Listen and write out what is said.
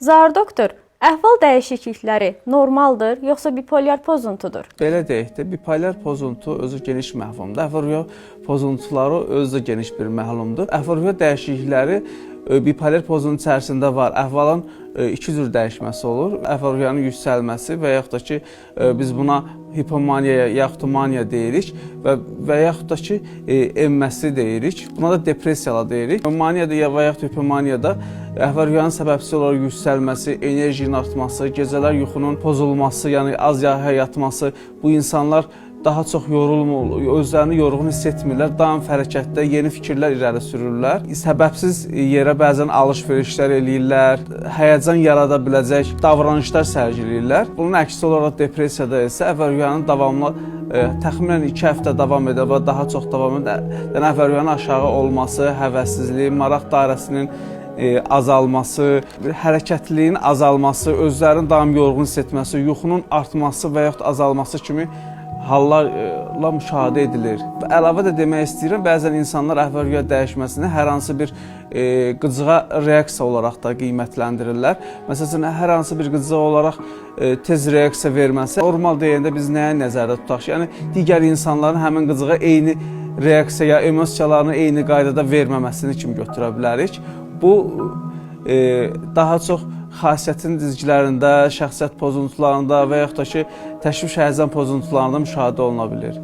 Zar doktor, əhval dəyişiklikləri normaldır, yoxsa bipolyar pozuntudur? Belə deyək də, bipolyar pozuntu özü geniş məfhumdur. Əhval-ruhiyyə pozuntuları özü də geniş bir məhlumdur. Əhval-ruhiyyə dəyişiklikləri bipolyar pozuntu içərisində var. Əhvalın iki cür dəyişməsi olur. Əhval-ruhiyyənin yüksəlməsi və yaxud da ki, biz buna hipomaniya, yaxud maniya deyirik və yaxud da ki, enməsi deyirik. Buna da depressiyalar deyirik. Maniyada və yaxud hipomaniyada əhval-ruhiyyənin səbəbsiz olaraq yüksəlməsi, enerjinin artması, gecələr yuxunun pozulması, yəni az yatması, bu insanlar daha çox yorulmur, özlərini yorğun hiss etmirlər, daim hərəkətdə yeni fikirlər irəli sürürlər. Səbəbsiz yerə bəzən alış-verişlər eləyirlər, həyəcan yarada biləcək davranışlar sərgiləyirlər. Bunun əksi olaraq depressiyada isə əhval-ruhiyyənin davamlı təxminən 2 həftə davam edə və daha çox davam edə, yəni əhval-ruhiyyənin aşağı olması, həvəssizlik, maraq dairəsinin azalması, hərəkətliliyin azalması, özlərinin daim yorğun hiss etməsi, yuxunun artması və yaxud azalması kimi hallarla müşahidə edilir. Əlavə də demək istəyirəm, bəzən insanlar əhval-ruhiyyə dəyişməsini hər hansı bir qıcığa reaksiya olaraq da qiymətləndirirlər. Məsələn, hər hansı bir qıcığa olaraq tez reaksiya verməsi normal deyəndə biz nəyə nəzərdə tutaq? Yəni, digər insanların həmin qıcığa eyni reaksiya, emosiyalarını eyni qaydada verməməsini kimi götürə bilərik. Bu, daha çox xasiyyətin cizgilərində, şəxsiyyət pozuntularında və yaxud da ki, təşviş həyəcan pozuntularında müşahidə oluna bilir.